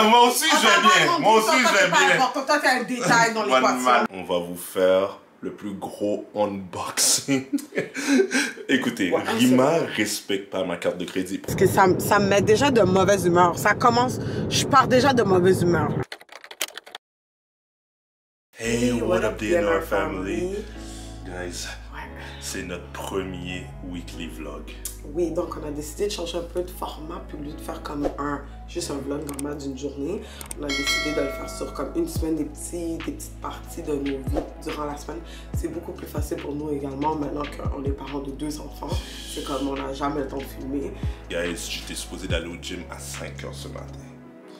Moi aussi, je vais bien. Moi aussi, je vais bien. Toi, t'as un détail dans l'équation. On va vous faire le plus gros unboxing. Écoutez, Ouais, Rima respecte pas ma carte de crédit. Parce que ça me met déjà de mauvaise humeur. Ça commence, je pars déjà de mauvaise humeur. Hey, what up, DNR family? Guys, c'est notre premier weekly vlog. Oui, donc on a décidé de changer un peu de format, puis au lieu de faire comme juste un vlog normal d'une journée, on a décidé de le faire sur comme une semaine, des petites parties de nos vies durant la semaine. C'est beaucoup plus facile pour nous également, maintenant qu'on est parents de 2 enfants. C'est comme on n'a jamais le temps de filmer. Guys, j'étais supposé d'aller au gym à 5 h ce matin.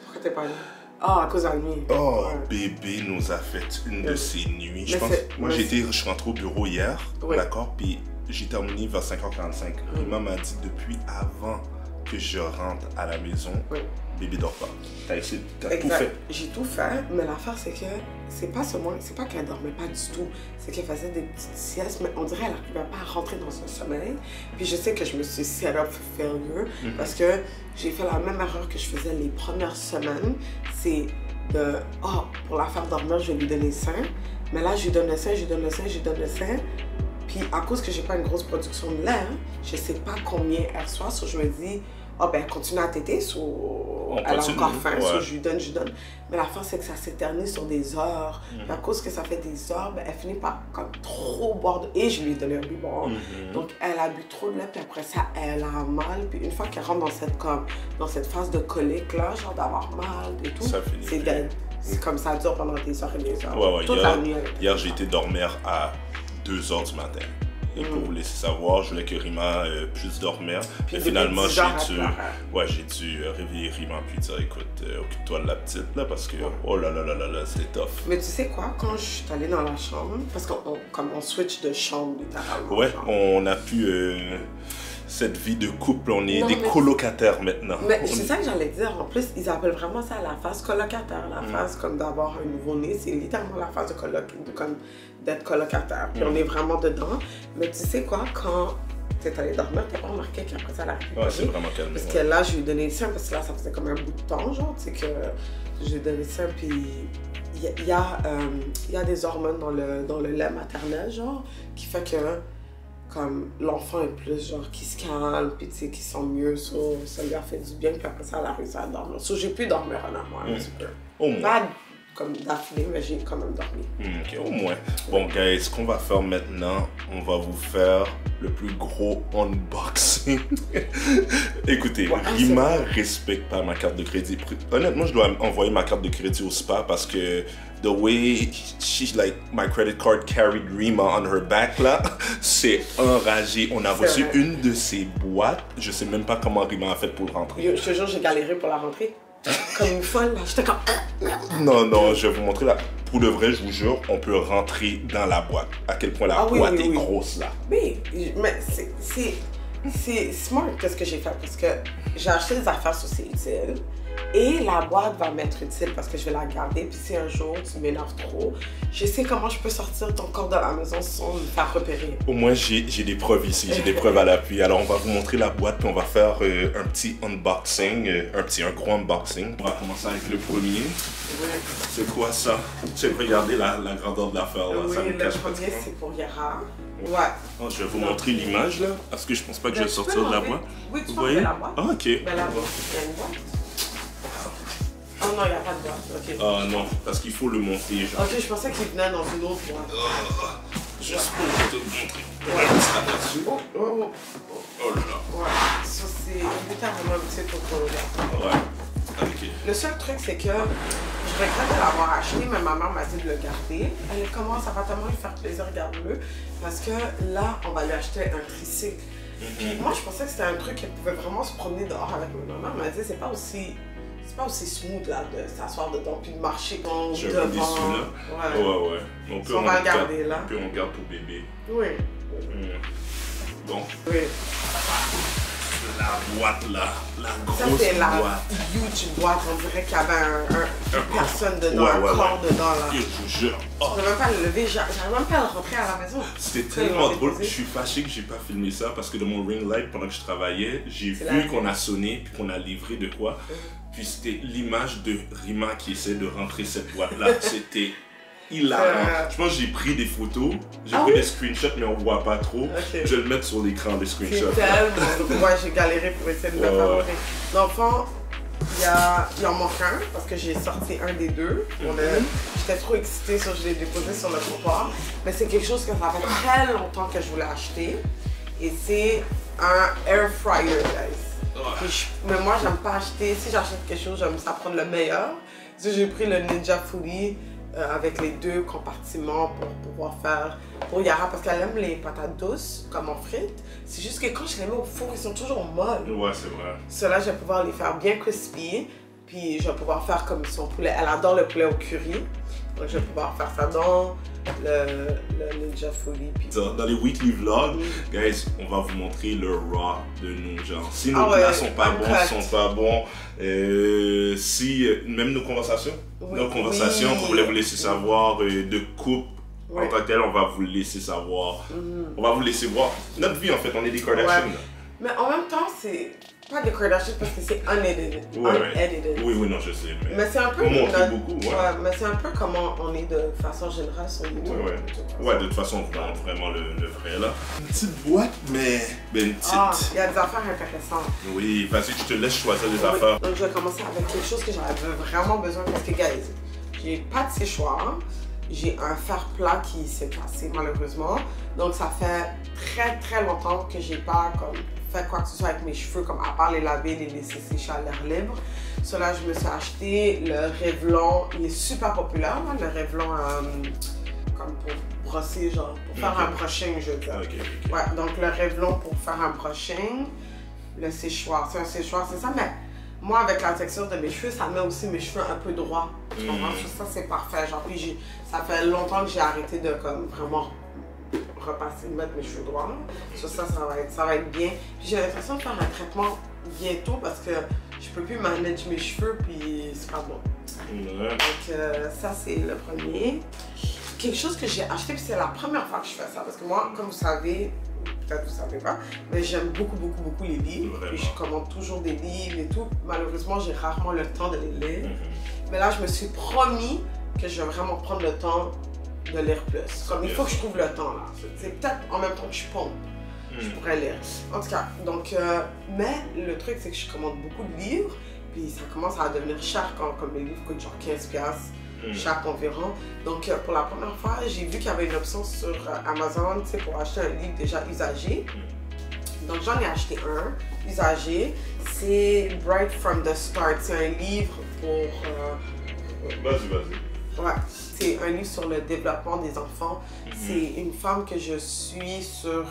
Pourquoi t'es pas allé? Ah, à cause de la nuit. Oh, bébé nous a fait une de ses nuits. Je pense, moi, je suis rentré au bureau hier, d'accord, puis j'ai terminé vers 5h45. Rima m'a dit depuis avant que je rentre à la maison, bébé dort pas. T'as tout fait. J'ai tout fait, mais l'affaire c'est que c'est pas qu'elle dormait pas du tout, c'est qu'elle faisait des petites siestes, mais on dirait qu'elle n'arrivait pas à rentrer dans son sommeil. Puis je sais que je me suis set up for failure parce que j'ai fait la même erreur que je faisais les premières semaines, c'est de pour la faire dormir, je vais lui donner le sein, mais là je lui donne le sein, je lui donne le sein, je lui donne le sein. Puis à cause que j'ai pas une grosse production de lait, je sais pas combien elle reçoit, so je me dis, ben continue à téter, elle a encore faim, je lui donne. Mais la fin c'est que ça s'éternise sur des heures. Puis à cause que ça fait des heures, ben, elle finit par comme trop boire et je lui ai donné un biberon. Donc elle a bu trop de lait, puis après ça, elle a mal. Puis une fois qu'elle rentre dans cette phase de colique là, genre d'avoir mal et tout, c'est dead. C'est comme ça dure pendant des heures et des heures. Toute la nuit. Hier j'ai été dormir à 2 h du matin. Et pour vous laisser savoir, je voulais que Rima puisse dormir. Mais finalement, j'ai dû réveiller Rima puis dire écoute, occupe-toi de la petite là parce que oh là là là là là, c'est tough. Mais tu sais quoi, quand je suis allée dans la chambre, parce qu'on switch de chambre littéralement. Ouais, on a pu cette vie de couple, on est des colocataires maintenant. Mais c'est ça que j'allais dire. En plus, ils appellent vraiment ça la phase colocataire. La phase comme d'avoir un nouveau-né, c'est littéralement la phase d'être colocataire. Puis on est vraiment dedans. Mais tu sais quoi, quand tu es allé dormir, t'as pas remarqué qu'après ça, elle a récupéré. C'est vraiment calme. Parce que là, je lui ai donné le sein, parce que là, ça faisait comme un bout de temps, genre, tu sais, que je lui ai donné le sein, puis il y a des hormones dans le lait maternel, genre, qui fait que comme l'enfant est plus genre qui se calme, puis tu sais, qui sent mieux, ça lui a fait du bien, puis après ça, elle a réussi à dormir. J'ai pu dormir en amour un petit peu. Au moins. Pas comme d'affilée, mais j'ai quand même dormi. Ok, au moins. Bon, guys, ce qu'on va faire maintenant, on va vous faire le plus gros unboxing. Écoutez, Rima respecte pas ma carte de crédit. Honnêtement, je dois envoyer ma carte de crédit au spa parce que the way my credit card carried Rima on her back là, c'est enragé. On a reçu une de ces boîtes. Je sais même pas comment Rima a fait pour le rentrer. Je te jure, j'ai galéré pour la rentrer. Comme une folle, là. J'étais comme... Non, je vais vous montrer là. Pour de vrai, je vous jure, on peut rentrer dans la boîte. À quel point la boîte est grosse là. Oui, mais c'est smart qu'est-ce que j'ai fait parce que j'ai acheté des affaires sur c'est utile. Et la boîte va m'être utile parce que je vais la garder. Puis si un jour tu m'énerves trop, je sais comment je peux sortir ton corps de la maison sans me faire repérer. Au moins, j'ai des preuves ici, j'ai des preuves à l'appui. Alors, on va vous montrer la boîte puis on va faire un petit unboxing, un gros unboxing. On va commencer avec le premier. C'est quoi ça? Tu peux regarder la grandeur de l'affaire là. Oui, ça me le cache premier c'est pour Yara. Oh, je vais vous montrer l'image là. Parce que je pense pas que je vais sortir de la boîte. Oui, tu peux enlever la boîte. Ah, ok. Ben, la boîte, il y a une boîte. Oh non, il n'y a pas de boîte, ok. Ah non, parce qu'il faut le monter, genre. Ok, je pensais qu'il venait dans une autre boîte. Juste pour te montrer. Oh là là. Ouais, ça c'est littéralement un petit peu. Ouais, ok. Le seul truc, c'est que je regrette de l'avoir acheté, mais ma mère m'a dit de le garder. Elle commence, ça va tellement lui faire plaisir, garde-le. Parce que là, on va lui acheter un tricycle. Puis moi, je pensais que c'était un truc qu'elle pouvait vraiment se promener dehors avec ma maman. Elle m'a dit, c'est pas aussi smooth là de s'asseoir dedans puis de marcher quand devant. Ouais. On va le garder là. Puis on garde pour bébé. Oui. Bon. Oui. la boîte là, la Ça, grosse c'est la boîte. huge boîte. On dirait qu'il y avait une personne dedans, un corps dedans. Là. Et je vous jure. Oh. Je ne peux même pas le lever, j'arrive même pas à le rentrer à la maison. C'était tellement drôle. Je suis fâché que j'ai pas filmé ça parce que de mon ring light, pendant que je travaillais, j'ai vu qu'on a sonné puis qu'on a livré de quoi. Puis c'était l'image de Rima qui essaie de rentrer cette boîte-là. C'était hilarant. Je pense que j'ai pris des photos, j'ai pris des screenshots, mais on voit pas trop. Okay. Je vais le mettre sur l'écran, les screenshots. C'est tellement... Ouais, j'ai galéré pour essayer de le faire rentrer. Dans le fond, il en manque un, parce que j'ai sorti un des deux. J'étais trop excitée, je l'ai déposé sur le trottoir. Mais c'est quelque chose que ça fait très longtemps que je voulais acheter. Et c'est un air fryer, guys. Mais moi, j'aime pas acheter. Si j'achète quelque chose, j'aime ça prendre le meilleur. J'ai pris le Ninja Fully avec les deux compartiments pour pouvoir faire pour Yara parce qu'elle aime les patates douces comme en frites. C'est juste que quand je les mets au four, ils sont toujours molles. Ouais, c'est vrai. Ceux-là, je vais pouvoir les faire bien crispy. Puis je vais pouvoir faire comme son poulet. Elle adore le poulet au curry. Donc je vais pouvoir faire ça dans le Ninja Fully. Puis... Dans les weekly vlogs, guys, on va vous montrer le raw de nous. Genre, si nos plats sont pas bons, sont pas bons. Si, même nos conversations, on voulait vous laisser savoir de coupe. En tant que tel, on va vous laisser savoir. On va vous laisser voir notre vie en fait. On est des Kardashians. Mais en même temps, c'est pas des Kardashians parce que c'est unedited. Oui, non, je sais. Mais c'est un peu. On montre beaucoup, mais c'est un peu comment on est de façon générale sur YouTube. De toute façon, on montre vraiment le vrai là. Une petite boîte, mais une petite. Il y a des affaires intéressantes. Oui, vas-y, je te laisse choisir des affaires. Donc, je vais commencer avec quelque chose que j'avais vraiment besoin parce que, guys, j'ai pas de séchoir. J'ai un fer plat qui s'est cassé malheureusement. Donc ça fait très longtemps que j'ai pas fait quoi que ce soit avec mes cheveux, comme à part les laver, les laisser sécher à l'air libre. Cela, je me suis acheté le Revlon. Il est super populaire, hein, le Revlon comme pour brosser, genre pour faire un brushing, je veux dire. Ouais, donc le Revlon pour faire un brushing. Le séchoir, c'est un séchoir, c'est ça, mais moi, avec la texture de mes cheveux, ça met aussi mes cheveux un peu droits. Ça, c'est parfait. Genre, puis ça fait longtemps que j'ai arrêté de vraiment repasser, mettre mes cheveux droits. Sur ça, ça va être bien. Puis j'ai l'impression de faire un traitement bientôt parce que je peux plus manager mes cheveux, puis c'est pas bon. Donc, ça, c'est le premier. Quelque chose que j'ai acheté, puis c'est la première fois que je fais ça. Parce que moi, comme vous savez, peut-être vous savez pas, mais j'aime beaucoup les livres. Puis je commande toujours des livres et tout. Malheureusement, j'ai rarement le temps de les lire. Mais là, je me suis promis que je vais vraiment prendre le temps de lire plus. Comme il faut que je trouve le temps là. C'est peut-être en même temps que je pompe. Je pourrais lire. En tout cas, donc, mais le truc, c'est que je commande beaucoup de livres. Puis ça commence à devenir cher quand comme les livres coûtent genre 15$ chaque environ. Donc pour la première fois, j'ai vu qu'il y avait une option sur Amazon, tu sais, pour acheter un livre déjà usagé. Donc j'en ai acheté un usagé. C'est Bright from the Start. C'est un livre pour... Vas-y. Ouais, c'est un livre sur le développement des enfants. C'est une femme que je suis sur...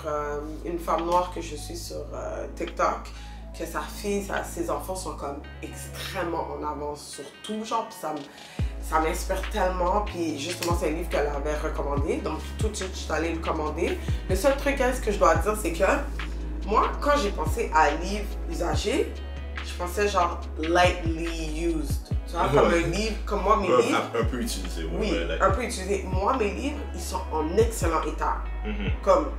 une femme noire que je suis sur TikTok. Que sa fille, ses enfants sont comme extrêmement en avance sur tout, genre, puis ça m'inspire tellement, puis justement c'est un livre qu'elle avait recommandé, donc tout de suite je suis allée le commander. Le seul truc, ce que je dois dire, c'est que moi, quand j'ai pensé à un livre usagé, je pensais genre lightly used, tu vois, comme un livre, comme moi mes livres. Un peu utilisé, oui, un peu utilisé. Moi mes livres, ils sont en excellent état, comme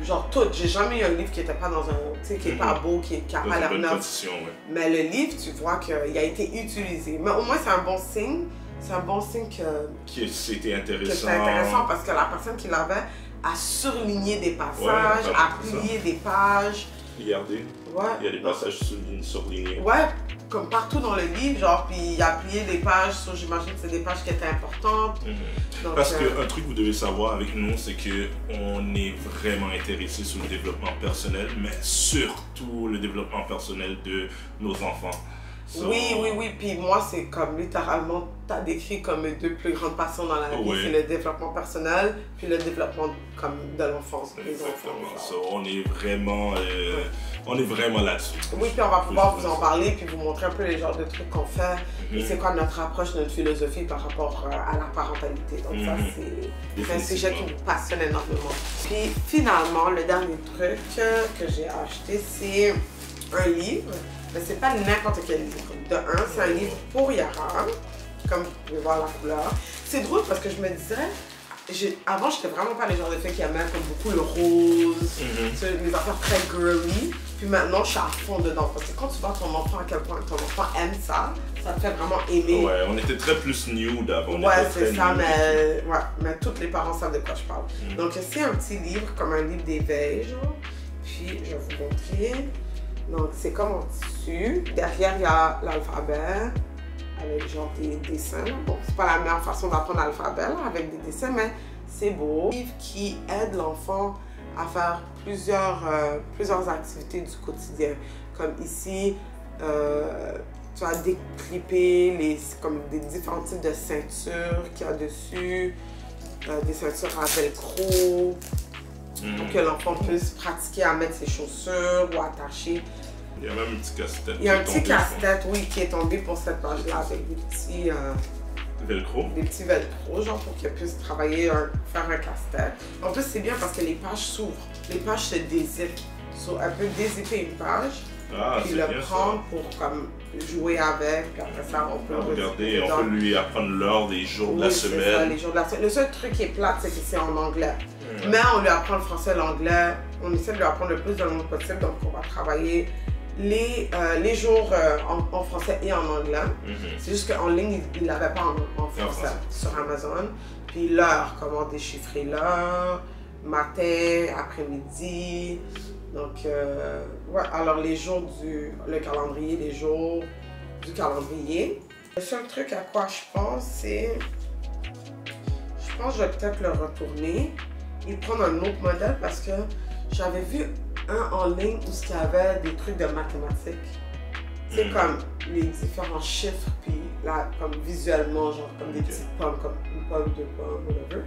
genre tout. J'ai jamais eu un livre qui était pas dans un, tu sais, qui est pas beau, qui a pas l'air neuf. Mais le livre, tu vois qu'il a été utilisé. Mais au moins c'est un bon signe. C'est un bon signe que c'était intéressant. Que c'était intéressant parce que la personne qui l'avait a surligné des passages, a plié des pages. Regardez. Ouais. Il y a des passages surlignés. Ouais, comme partout dans le livre, genre, puis il a plié des pages, j'imagine que c'est des pages qui étaient importantes. Donc, parce qu'un truc que vous devez savoir avec nous, c'est qu'on est vraiment intéressé sur le développement personnel, mais surtout le développement personnel de nos enfants. So... Oui. Puis moi, c'est comme littéralement, t'as décrit comme mes deux plus grandes passions dans la vie. Oui. C'est le développement personnel, puis le développement comme de l'enfance. Exactement. So, on est vraiment là-dessus. Oui, puis on va pouvoir vous en parler, puis vous montrer un peu les genres de trucs qu'on fait, et c'est quoi notre approche, notre philosophie par rapport à la parentalité. Donc ça, c'est un sujet qui me passionne énormément. Puis finalement, le dernier truc que j'ai acheté, c'est un livre. Mais c'est pas n'importe quel livre. De un, c'est un livre pour Yara, comme vous pouvez voir la couleur. C'est drôle parce que je me disais, avant j'étais vraiment pas le genre de fille qui aimait comme beaucoup le rose, les affaires très girly. Puis maintenant je suis à fond dedans parce que quand tu vois ton enfant à quel point ton enfant aime ça, ça te fait vraiment aimer. Ouais, on était très plus nude avant. Ouais, c'est ça, mais tous les parents savent de quoi je parle. Donc c'est un petit livre, comme un livre d'éveil, genre. Puis je vais vous montrer. Donc c'est comme en tissu. Derrière il y a l'alphabet avec genre des dessins. Bon, c'est pas la meilleure façon d'apprendre l'alphabet avec des dessins, mais c'est beau. Un livre qui aide l'enfant à faire plusieurs activités du quotidien. Comme ici, tu as déclippé comme des différents types de ceintures qu'il y a dessus, des ceintures à velcro. Pour que l'enfant puisse pratiquer à mettre ses chaussures ou attacher. Il y a même un petit casse-tête. Il y a un petit casse-tête, oui, qui est tombé pour cette page-là avec des petits velcro. Des petits velcro, genre pour qu'elle puisse travailler, faire un casse-tête. En plus, c'est bien parce que les pages s'ouvrent. Les pages se dézippent. So, elle peut dézipper une page, puis le prendre pour comme jouer avec, puis après ça, on peut regarder, on peut lui apprendre l'heure des jours de la semaine. Ça, les jours de la semaine. Le seul truc qui est plate, c'est que c'est en anglais. Mais on lui apprend le français, l'anglais. On essaie de lui apprendre le plus de langues possible. Donc, on va travailler les jours en français et en anglais. C'est juste qu'en ligne, il ne l'avait pas en français sur Amazon. Puis l'heure, comment déchiffrer l'heure, matin, après-midi. Donc, ouais, alors les jours le calendrier, les jours du calendrier. Le seul truc à quoi je pense, c'est... Je pense que je vais peut-être le retourner et prendre un autre modèle parce que j'avais vu un en ligne où il y avait des trucs de mathématiques. C'est comme les différents chiffres, puis là, comme visuellement, genre comme des petites pommes, comme une pomme, deux pommes, whatever.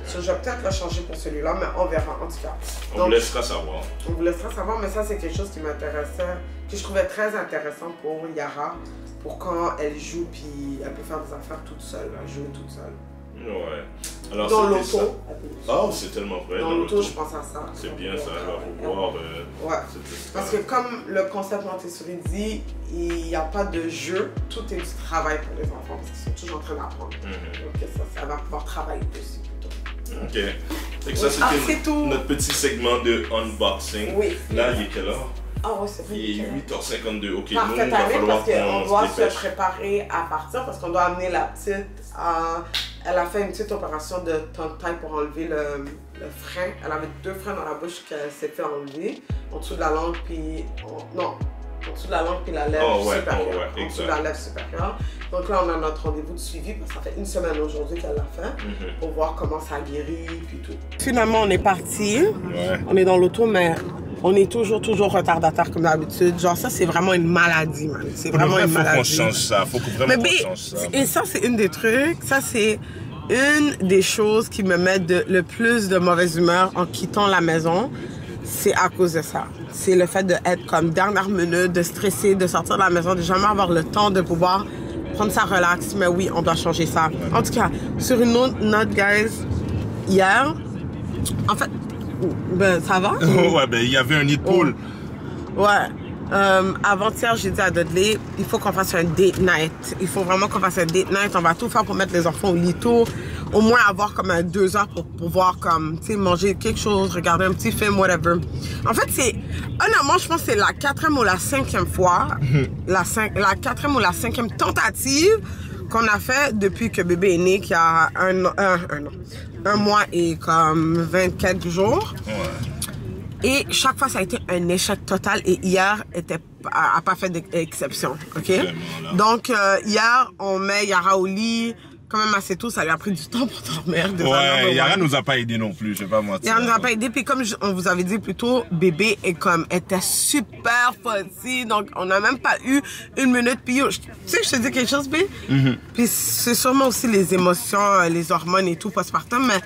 So, je vais peut-être le changer pour celui-là, mais on verra en tout cas. On vous laissera savoir. On vous laissera savoir, mais ça, c'est quelque chose qui m'intéressait, que je trouvais très intéressant pour Yara, pour quand elle joue, puis elle peut faire des affaires toute seule, jouer toute seule. Ouais. Alors, dans l'auto. Oh, c'est tellement vrai. Dans l'auto, je pense à ça. C'est bien ça, on va voir. Ouais. Parce que comme le concept Montessori dit, il n'y a pas de jeu, tout est du travail pour les enfants parce qu'ils sont toujours en train d'apprendre. Donc ça va pouvoir travailler dessus plutôt. Ok. Et ça, c'était notre petit segment de unboxing. Oui. Là, il est quelle heure? Ah ouais, c'est vrai. Il est 8h52. Ok, nous, il va falloir qu'on doit se dépêche. préparer à partir parce qu'on doit amener la petite à... Elle a fait une petite opération de tongue taille pour enlever le frein. Elle avait 2 freins dans la bouche qu'elle s'est fait enlever. En dessous de la langue, puis... Non, en dessous de la langue, puis la lèvre supérieure. En dessous de la lèvre supérieure. Donc là, on a notre rendez-vous de suivi parce que ça fait une semaine aujourd'hui qu'elle l'a fait. Pour voir comment ça guérit, puis tout. Finalement, on est parti. Ouais. On est dans l'auto, mais... On est toujours retardataire comme d'habitude. Genre, ça, c'est vraiment une maladie, man. C'est vraiment une maladie. Faut qu'on change ça. Faut vraiment qu'on change ça. Et ça, c'est une des trucs. Ça, c'est une des choses qui me met le plus de mauvaise humeur en quittant la maison. C'est à cause de ça. C'est le fait d'être comme dernière minute, de stresser, de sortir de la maison, de jamais avoir le temps de pouvoir prendre ça relax. Mais oui, on doit changer ça. En tout cas, sur une autre note, guys, hier, en fait, ben, ça va? Ouais, ben, il y avait un nid de poule. Ouais. Avant-hier, j'ai dit à Dudley, il faut qu'on fasse un date night. Il faut vraiment qu'on fasse un date night. On va tout faire pour mettre les enfants au lit tôt. Au moins avoir comme 2 heures pour pouvoir comme, tu sais, manger quelque chose, regarder un petit film, whatever. En fait, honnêtement, je pense que c'est la 4e ou la 5e fois, la 4e ou la 5e tentative qu'on a fait depuis que bébé est né, qui a un mois et comme 24 jours. Ouais. Et chaque fois, ça a été un échec total. Et hier, a pas fait d'exception. OK? Donc, hier, on met Yara au lit. quand même assez tôt, ça lui a pris du temps pour dormir. Ouais, Yara nous a pas aidé non plus, je vais pas mentir. Yara nous a pas aidé, puis comme on vous avait dit plus tôt, bébé était super fuzzy, donc on n'a même pas eu une minute. Puis tu sais que je te dis quelque chose, B? Puis c'est sûrement aussi les émotions, les hormones et tout, postpartum, mais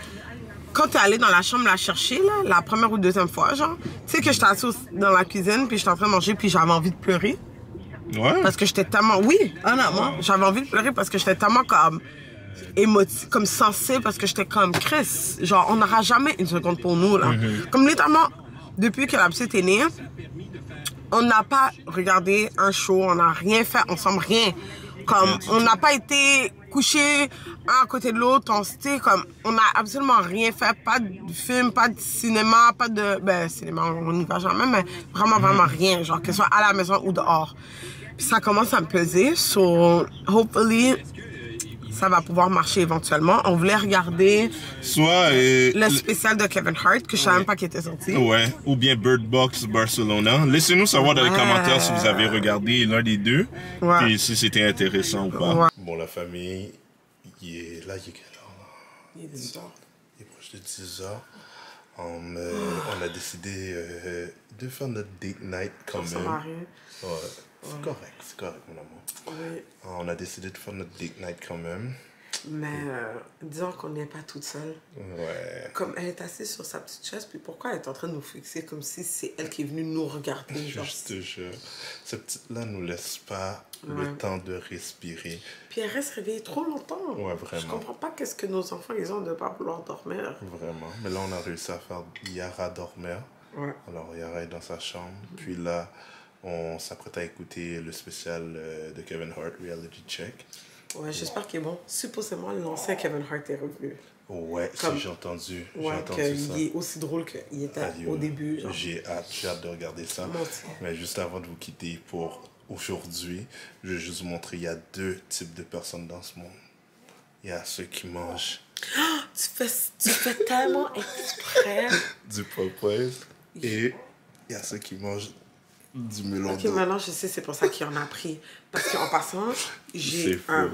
quand t'es allé dans la chambre la chercher, là, la première ou deuxième fois, genre, tu sais que j'étais assise dans la cuisine, puis j'étais en train de manger, puis j'avais envie de pleurer. Ouais. Parce que j'étais tellement... Oui, honnêtement, j'avais envie de pleurer parce que j'étais tellement comme... comme sensible, parce que j'étais comme Chris. Genre, on n'aura jamais une seconde pour nous, là. Comme littéralement, depuis que la petite est née, on n'a pas regardé un show, on n'a rien fait ensemble, rien. Comme, on n'a pas été couchés un à côté de l'autre, on n'a absolument rien fait, pas de film, pas de cinéma, pas de... Ben, cinéma, on n'y va jamais, mais vraiment, vraiment rien, genre, que ce soit à la maison ou dehors. Puis ça commence à me peser, so, hopefully, ça va pouvoir marcher éventuellement. On voulait regarder soit le spécial de Kevin Hart, que je savais même pas qu'il était sorti. Ouais, ou bien Bird Box Barcelona. Laissez-nous savoir dans les commentaires si vous avez regardé l'un des deux, et si c'était intéressant ou pas. Bon, la famille, il est là, il est quelle heure là? Il est 10 heures. Il est proche de 10 heures. On a décidé de faire notre date night quand même. Ouais. C'est correct, mon amour. Oui. On a décidé de faire notre date night quand même. Mais disons qu'on n'est pas toute seule. Ouais. Comme elle est assise sur sa petite chaise, puis pourquoi elle est en train de nous fixer comme si c'est elle qui est venue nous regarder, genre. Je te jure. Cette petite-là nous laisse pas le temps de respirer. Puis elle reste réveillée trop longtemps. Ouais, vraiment. Je comprends pas qu'est-ce que nos enfants, ils ont de pas vouloir dormir. Vraiment. Mais là, on a réussi à faire Yara dormir. Ouais. Alors, Yara est dans sa chambre. Puis là, on s'apprête à écouter le spécial de Kevin Hart, Reality Check. Ouais, j'espère qu'il est bon. Supposément, l'ancien Kevin Hart est revenu. Ouais, Comme... si j'ai entendu. Ouais, qu'il est aussi drôle qu'il était au début. J'ai hâte de regarder ça. Mais juste avant de vous quitter pour aujourd'hui, je vais juste vous montrer, il y a deux types de personnes dans ce monde. Il y a ceux qui mangent... Oh, tu fais tellement exprès. Du Popeyes. Et il y a ceux qui mangent du melon d'eau. Ok, maintenant je sais, c'est pour ça qu'il en a pris. Parce qu'en passant, j'ai un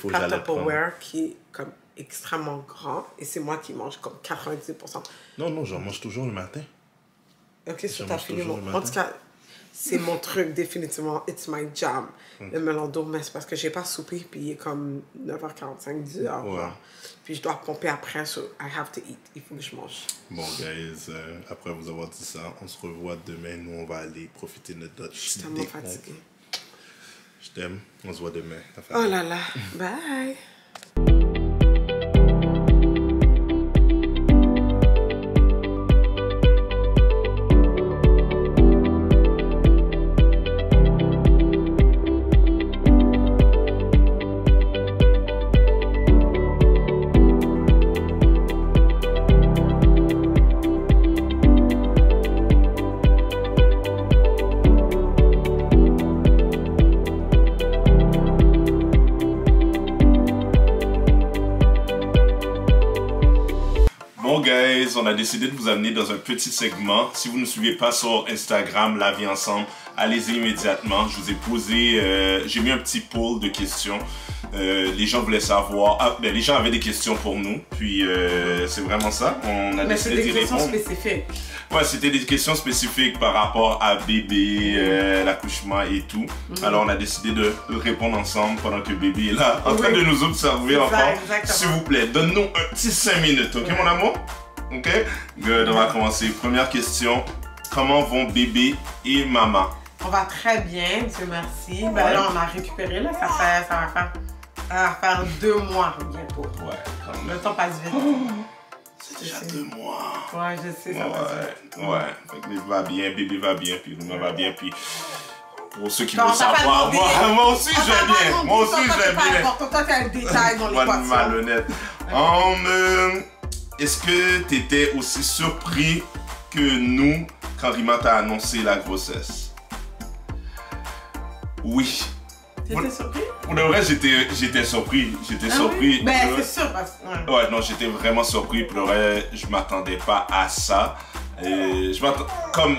plat Tupperware qui est comme extrêmement grand et c'est moi qui mange comme 90%. Non, j'en mange toujours le matin. Ok, sur ta fille. En tout cas, c'est mon truc, définitivement. It's my jam. Le melon d'eau, mais c'est parce que j'ai pas soupé, puis il est comme 9h45, 10h. Ouais. Puis je dois pomper après, so I have to eat. Il faut que je mange. Bon, guys, après vous avoir dit ça, on se revoit demain. Nous, on va aller profiter de notre date. Je suis tellement fatiguée. Je t'aime. On se voit demain. Oh là là. Bye. On a décidé de vous amener dans un petit segment. Si vous ne nous suivez pas sur Instagram, La Vie Ensemble, allez-y immédiatement. Je vous ai posé, j'ai mis un petit poll de questions. Les gens voulaient savoir, les gens avaient des questions pour nous. Puis c'est vraiment ça. On a décidé d'y répondre. Mais c'était des questions spécifiques. Ouais, c'était des questions spécifiques par rapport à bébé, l'accouchement et tout. Alors on a décidé de répondre ensemble pendant que bébé est là, en train de nous observer encore. S'il vous plaît, donne-nous un petit 5 minutes, ok mon amour? Ok? Good, on va commencer. Première question. Comment vont bébé et maman? On va très bien, Dieu merci. Ben là, on a récupéré, là. Ça va faire 2 mois bientôt. Ouais, quand même. Le temps passe vite. C'est déjà 2 mois. Ouais, je sais, ça passe vite. Ouais, fait que bébé va bien, puis maman va bien, puis... Pour ceux qui veulent savoir, moi aussi je vais bien. Moi aussi je vais bien. Toi, t'as un détail dans l'équation. Malhonnête. Est-ce que tu étais aussi surpris que nous quand Rima t'a annoncé la grossesse? Oui. T'étais surpris? Pour de vrai, j'étais surpris. J'étais surpris. Oui? Ben, c'est sûr. Parce... Ouais, non, j'étais vraiment surpris. Pour de vrai, je m'attendais pas à ça. Je m'attendais... Comme...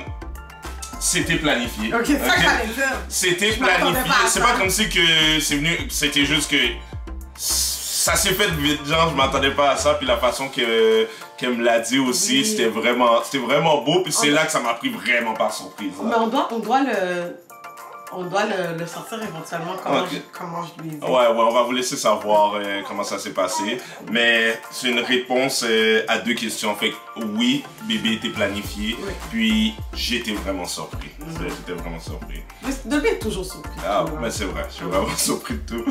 C'était planifié. Ok, c'est ça que j'allais dire. C'était planifié. C'est pas comme si que c'est venu... C'était juste que... ça s'est fait vite, genre je m'attendais pas à ça, puis la façon qu'elle me l'a dit aussi, c'était vraiment beau, puis c'est là que ça m'a pris vraiment par surprise. Mais on doit le sortir éventuellement comment je lui ai dit. Ouais, on va vous laisser savoir comment ça s'est passé. Mais c'est une réponse à 2 questions. Fait que oui, bébé était planifié. Oui. Puis j'étais vraiment surpris. J'étais vraiment surpris. Bébé est toujours surpris. Ah, mais c'est vrai, je suis vraiment surpris de tout.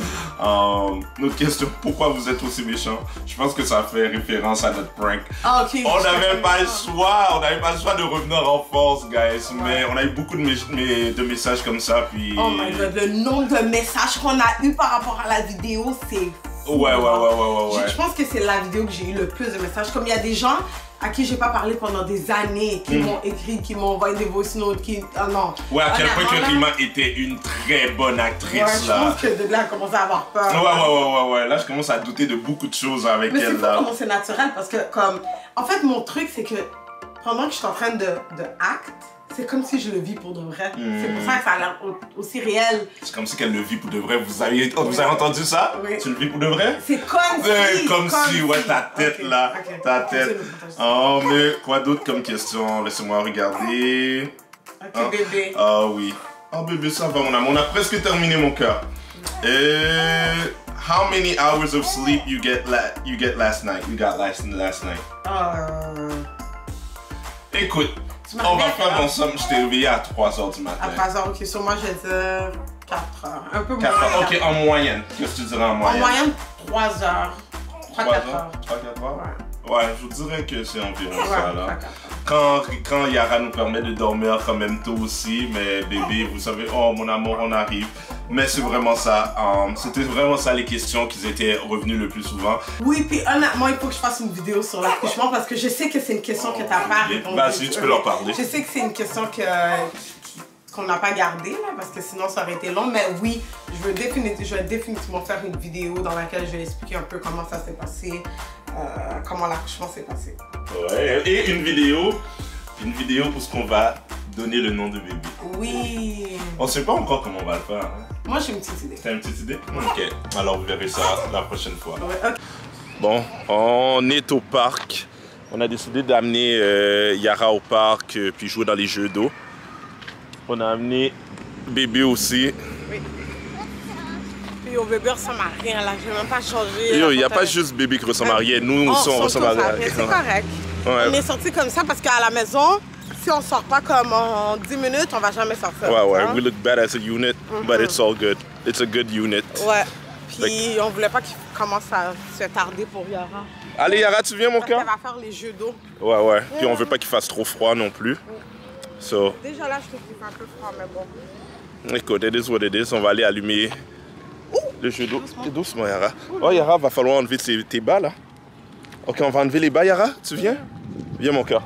Notre question, pourquoi vous êtes aussi méchant? Je pense que ça fait référence à notre prank. Ah, ok. On n'avait pas le choix, de revenir en force, guys. Ouais. Mais on a eu beaucoup de messages comme ça. Puis... Oh my god, le nombre de messages qu'on a eu par rapport à la vidéo, c'est fou. Ouais. Je pense que c'est la vidéo que j'ai eu le plus de messages. Comme il y a des gens à qui j'ai pas parlé pendant des années, qui m'ont écrit, qui m'ont envoyé des voice notes, Ah non. Ouais, à quel point que Rima était une très bonne actrice, ouais, là. Je pense que de là, elle commence à avoir peur. Ouais. Là, je commence à douter de beaucoup de choses avec elle, là. Mais c'est pas comment c'est naturel, parce que, comme... En fait, mon truc, c'est que pendant que je suis en train de act, c'est comme si je le vis pour de vrai. C'est pour ça que ça a l'air aussi réel. C'est comme si qu'elle le vit pour de vrai. Vous avez entendu ça? Oui. Tu le vis pour de vrai? C'est comme si. Ouais, ta tête là. Ta tête. Oh, mais quoi d'autre comme question? Laissez-moi regarder. Ok, bébé. Ah oui. Oh, bébé, ça va, mon amour. On a presque terminé, mon cœur. How many hours of sleep you got last night? Écoute. On va faire ensemble, je t'ai réveillé à 3h du matin. À 3h, ok. Sur moi, je vais dire 4h. Un peu moins. 4h, ok, en moyenne. Qu'est-ce que tu dirais en moyenne? En moyenne, 3h. 3-4 heures. 3-4 heures? Ouais, je vous dirais que c'est environ ça, là. Quand Yara nous permet de dormir quand même tôt aussi, mais bébé, vous savez, oh mon amour, on arrive. Mais c'est vraiment ça, c'était vraiment ça les questions qui étaient revenues le plus souvent. Oui, puis honnêtement, il faut que je fasse une vidéo sur l'accouchement parce que je sais que c'est une question que t'as pas répondu. Vas-y, tu peux leur parler. Je sais que c'est une question qu'on n'a pas gardée, là, parce que sinon ça aurait été long, mais oui, je vais définitivement faire une vidéo dans laquelle je vais expliquer un peu comment ça s'est passé, comment l'accouchement s'est passé. Ouais, et une vidéo pour ce qu'on va donner le nom de bébé. Oui. On sait pas encore comment on va le faire. Hein? Moi j'ai une petite idée. T'as une petite idée? Ok, alors vous verrez ça la prochaine fois. Ouais, okay. Bon, on est au parc. On a décidé d'amener Yara au parc puis jouer dans les jeux d'eau. On a amené bébé aussi. Oui. Puis au bébé ressemble à rien là, je vais même pas changer. Yo, il n'y a pas juste bébé qui ressemble à rien, nous aussi on ressemble à rien. C'est correct. Ouais. On est sorti comme ça parce qu'à la maison, si on sort pas comme en 10 minutes, on va jamais sortir. Ouais, we look bad as a unit, but it's all good. It's a good unit. Ouais. Puis on voulait pas qu'il commence à se tarder pour Yara. Allez Yara, tu viens mon cœur? Elle va faire les jeux d'eau. Ouais. Puis on veut pas qu'il fasse trop froid non plus. So. Déjà là, je trouve qu'il fait un peu froid, mais bon. Écoute, it is what it is. On va aller allumer le jeu d'eau. Doucement, Yara. Oh, Yara, va falloir enlever tes bas, là. Ok, on va enlever les bas, Yara. Tu viens? Viens, mon cœur.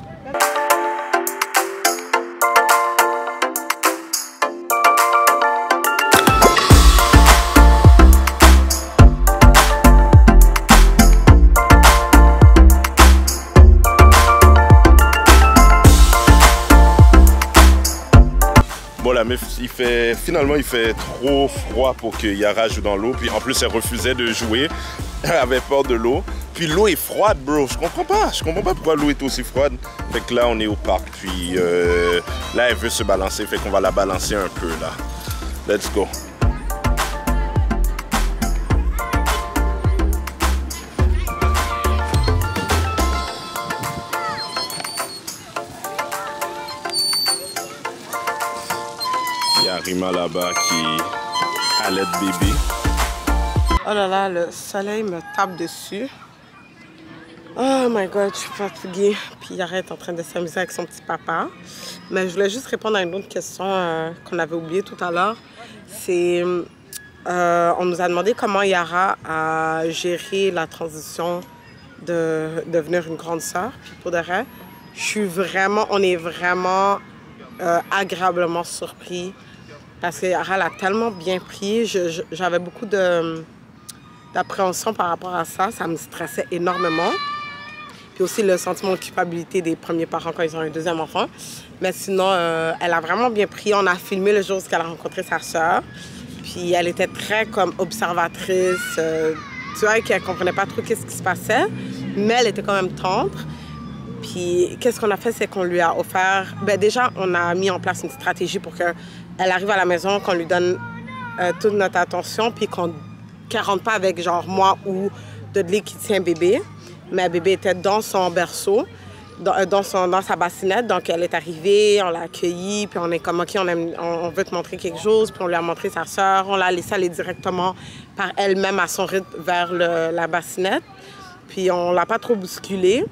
Bon, la meuf, finalement, il fait trop froid pour que Yara joue dans l'eau. Puis en plus, elle refusait de jouer. Elle avait peur de l'eau. Puis l'eau est froide, bro. Je comprends pas pourquoi l'eau est aussi froide. Fait que là, on est au parc. Puis là, elle veut se balancer. Fait qu'on va la balancer un peu, là. Let's go. Il y a Rima là-bas qui allait bébé. Oh là là, le soleil me tape dessus. Oh my god, je suis fatiguée. Puis Yara est en train de s'amuser avec son petit papa. Mais je voulais juste répondre à une autre question qu'on avait oubliée tout à l'heure. C'est, on nous a demandé comment Yara a géré la transition de devenir une grande sœur. Puis pour de vrai, on est vraiment agréablement surpris. Parce que Yara l'a tellement bien pris. J'avais beaucoup d'appréhension par rapport à ça. Ça me stressait énormément. Puis aussi le sentiment de culpabilité des premiers parents quand ils ont un deuxième enfant. Mais sinon, elle a vraiment bien pris. On a filmé le jour où elle a rencontré sa sœur. Puis elle était très comme observatrice tu vois qu'elle comprenait pas trop qu'est-ce qui se passait, mais elle était quand même tendre. Puis, qu'est-ce qu'on a fait, c'est qu'on lui a offert... Ben déjà, on a mis en place une stratégie pour qu'elle arrive à la maison, qu'on lui donne toute notre attention, puis qu'elle rentre pas avec, genre, moi ou Dudley qui tient bébé. Mais bébé était dans son berceau, dans sa bassinette. Donc, elle est arrivée, on l'a accueillie, puis on est comme, OK, on veut te montrer quelque chose. Puis on lui a montré sa sœur. On l'a laissée aller directement par elle-même à son rythme vers la bassinette. Puis on l'a pas trop bousculée.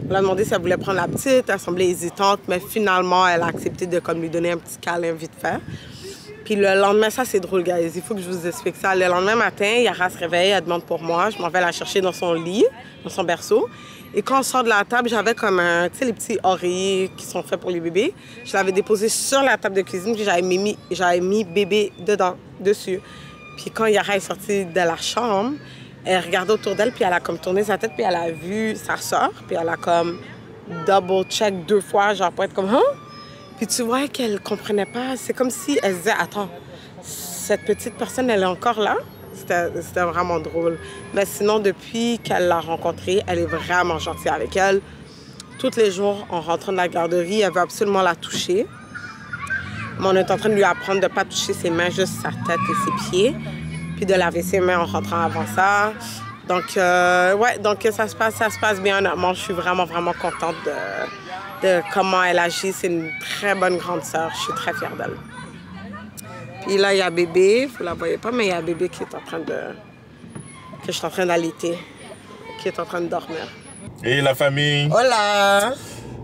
On l'a demandé si elle voulait prendre la petite. Elle semblait hésitante, mais finalement, elle a accepté de comme, lui donner un petit câlin vite fait. Puis le lendemain, ça c'est drôle, guys. Il faut que je vous explique ça. Le lendemain matin, Yara se réveille, elle demande pour moi. Je m'en vais la chercher dans son lit, dans son berceau. Et quand on sort de la table, j'avais comme tu sais, les petits oreillers qui sont faits pour les bébés. Je l'avais déposé sur la table de cuisine, puis j'avais mis bébé dessus. Puis quand Yara est sortie de la chambre, elle regardait autour d'elle, puis elle a comme tourné sa tête, puis elle a vu sa soeur, puis elle a comme double-check 2 fois, genre pour être comme « Hein? » Puis tu vois qu'elle comprenait pas. C'est comme si elle se disait « Attends, cette petite personne, elle est encore là? » C'était vraiment drôle. Mais sinon, depuis qu'elle l'a rencontrée, elle est vraiment gentille avec elle. Tous les jours, en rentrant de la garderie, elle veut absolument la toucher. Mais on est en train de lui apprendre de ne pas toucher ses mains, juste sa tête et ses pieds. Puis de laver ses mains en rentrant avant ça. Donc, ouais, donc ça se passe bien. Honnêtement, je suis vraiment, vraiment contente de comment elle agit. C'est une très bonne grande sœur. Je suis très fière d'elle. Puis là, il y a bébé. Vous la voyez pas, mais il y a bébé qui est en train de... que je suis en train d'allaiter. Qui est en train de dormir. Et la famille. Hola!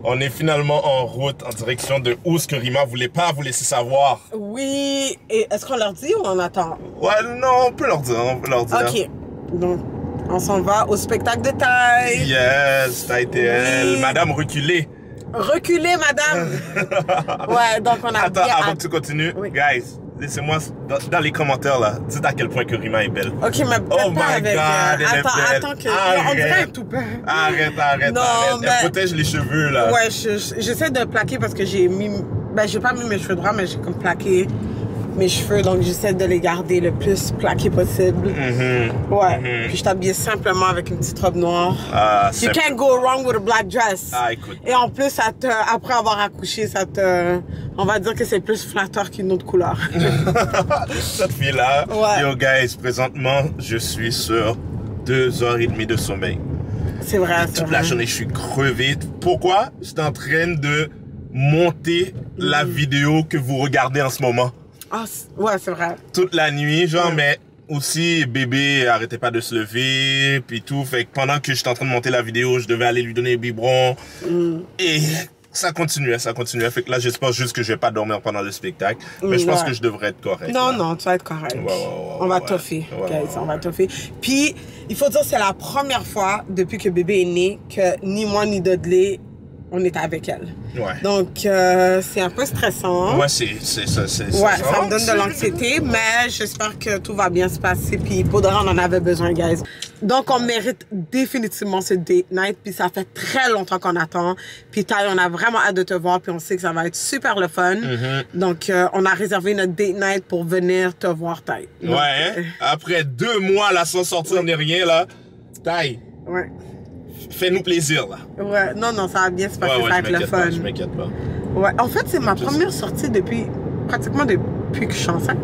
On est finalement en route en direction de où ce que Rima voulait pas vous laisser savoir. Oui. Et est-ce qu'on leur dit ou on attend? Ouais, non, on peut leur dire, OK. Donc, on s'en va au spectacle de taille. Yes, Taille TL. Oui. Madame reculée. Reculez, madame! Ouais, donc on a Attends, bien... avant que tu continues, Oui. guys, laissez-moi dans les commentaires là, dites à quel point que Rima est belle. OK, mais Oh my avec... God, elle est belle. Attends que... On dirait un toupet. Arrête. Non, mais... Elle protège les cheveux là. Ouais, j'essaie de plaquer parce que j'ai mis... Ben, j'ai pas mis mes cheveux droits, mais j'ai comme plaqué mes cheveux. Donc, j'essaie de les garder le plus plaqués possible. Ouais. Puis, je t'habillais simplement avec une petite robe noire. You can't go wrong with a black dress. Écoute. Et en plus, après avoir accouché, on va dire que c'est plus flatteur qu'une autre couleur. Cette fille-là, ouais. Yo guys, présentement, je suis sur 2h30 de sommeil. C'est vrai, Toute la journée, je suis crevé. Pourquoi? Je suis en train de monter la vidéo que vous regardez en ce moment. Ah, ouais, c'est vrai. Toute la nuit, genre, mais aussi, bébé arrêtait pas de se lever, puis tout. Fait que pendant que j'étais en train de monter la vidéo, je devais aller lui donner le biberon. Et ça continuait. Fait que là, j'espère juste que je vais pas dormir pendant le spectacle. Mais je pense que je devrais être correct. Non, tu vas être correct. On va toffer, guys, on va toffer. Puis, il faut dire, c'est la première fois depuis que bébé est né que ni moi ni Dudley, on était avec elle. Ouais. Donc, c'est un peu stressant. Ouais, c'est ça. Ouais, ça me donne de l'anxiété, mais j'espère que tout va bien se passer. Puis, pour de vrai, on en avait besoin, guys. Donc, on mérite définitivement ce date night. Puis, ça fait très longtemps qu'on attend. Puis, Taille, on a vraiment hâte de te voir. Puis, on sait que ça va être super le fun. Donc, on a réservé notre date night pour venir te voir, Taille. Donc, ouais, après 2 mois, là, sans sortir ni rien, là. Taille. Ouais. Fais-nous plaisir, là. Ouais, non, ça va bien se passer, ça va être le fun. Je m'inquiète pas. Ouais, en fait, c'est ma première sortie pratiquement depuis que je suis enceinte.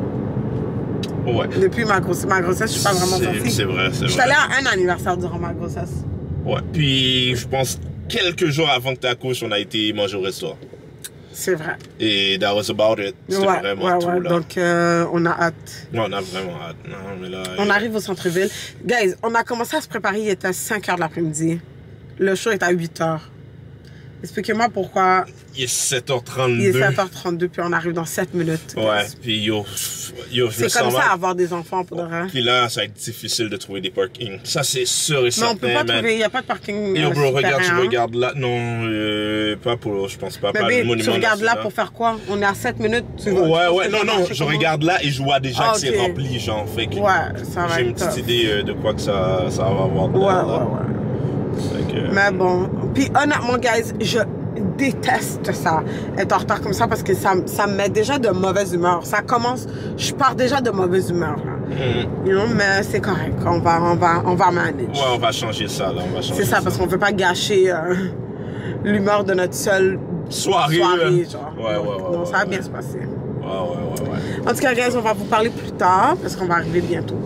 Ouais. Depuis ma grossesse, je suis pas vraiment sortie. C'est vrai. Je suis allée à un anniversaire durant ma grossesse. Ouais, puis je pense quelques jours avant que tu accouches, on a été manger au restaurant. C'est vrai. Et that was about it. C'était vraiment tout, là. Donc, on a hâte. Ouais, on a vraiment hâte. Non, mais là, on arrive au centre-ville. Guys, on a commencé à se préparer, il était 5h de l'après-midi. Le show est à 8h. Expliquez-moi pourquoi... Il est 7h32. Il est 7h32, puis on arrive dans 7 minutes. Ouais, puis yo c'est comme ça avoir des enfants, pour de vrai. Puis là, ça va être difficile de trouver des parkings. Ça, c'est sûr et certain. Mais on peut pas trouver, il n'y a pas de parking. Yo, bro, regarde, tu regardes là. Non, pas pour, je pense pas. Mais pas le monument tu regardes national. là pour faire quoi? On est à 7 minutes. Ouais, non, je regarde là et je vois déjà que c'est rempli, genre. Fait que ça va j'ai une petite idée de quoi que ça va avoir de ouais. Mais bon. Puis honnêtement, guys, je déteste ça, être en retard comme ça, parce que ça me met déjà de mauvaise humeur. Ça commence, je pars déjà de mauvaise humeur. Là. You know, mais c'est correct. On va manage. Ouais, on va changer ça, là. C'est ça, parce qu'on veut pas gâcher l'humeur de notre seule soirée genre. Donc, ça va bien se passer. Ouais. En tout cas, guys, on va vous parler plus tard, parce qu'on va arriver bientôt.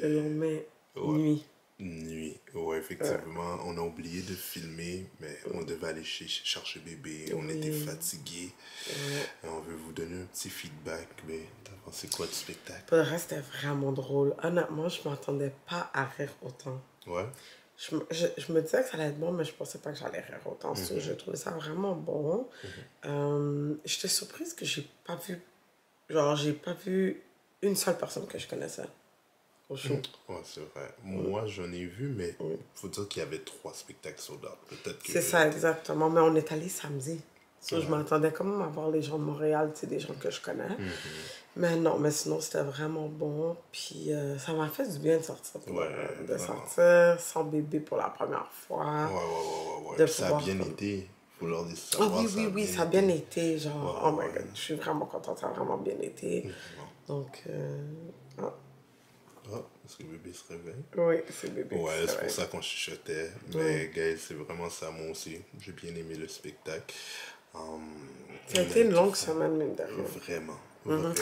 Le lendemain, nuit. Ouais, effectivement. On a oublié de filmer, mais on devait aller chercher bébé. On était fatigués. On veut vous donner un petit feedback. Mais t'as pensé quoi du spectacle? Pour le reste, c'était vraiment drôle. Honnêtement, je m'attendais pas à rire autant. Ouais. Je me disais que ça allait être bon, mais je pensais pas que j'allais rire autant. Je trouvais ça vraiment bon. J'étais surprise que j'ai pas vu une seule personne que je connaissais au show. Ouais, c'est vrai. Moi, j'en ai vu, mais il faut dire qu'il y avait 3 spectacles sold out. Peut-être que... C'est ça, exactement. Mais on est allé samedi. Je m'attendais quand même à voir les gens de Montréal, des gens que je connais. Mais non, mais sinon, c'était vraiment bon. Puis ça m'a fait du bien de sortir. Sortir sans bébé pour la première fois. Ouais. Ça a bien été. Faut leur dire ça. Oui, ça a bien été. Genre, oh my God, je suis vraiment contente. Ça a vraiment bien été. Donc, est-ce que le bébé se réveille? Oui, c'est le bébé. Ouais, c'est pour ça qu'on chuchotait. Mais, guys, c'est vraiment ça, moi aussi. J'ai bien aimé le spectacle. Ça a été une longue semaine, mine de rien. Vraiment.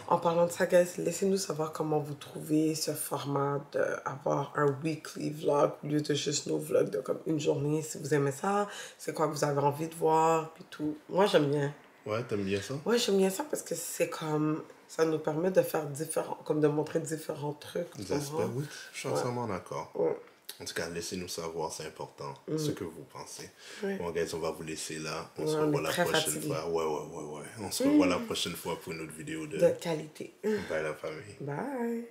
En parlant de ça, guys, laissez-nous savoir comment vous trouvez ce format d'avoir un weekly vlog au lieu de juste nos vlogs de comme une journée. Si vous aimez ça, c'est quoi que vous avez envie de voir, puis tout. Moi, j'aime bien. Ouais, t'aimes bien ça? Ouais, j'aime bien ça parce que c'est comme... Ça nous permet de faire comme de montrer différents trucs. Des aspects, oui. Je suis entièrement d'accord. En tout cas, laissez-nous savoir, c'est important, ce que vous pensez. Bon, guys, on va vous laisser là. On se revoit la prochaine fois. Ouais. On se revoit la prochaine fois pour une autre vidéo de qualité. Bye la famille. Bye.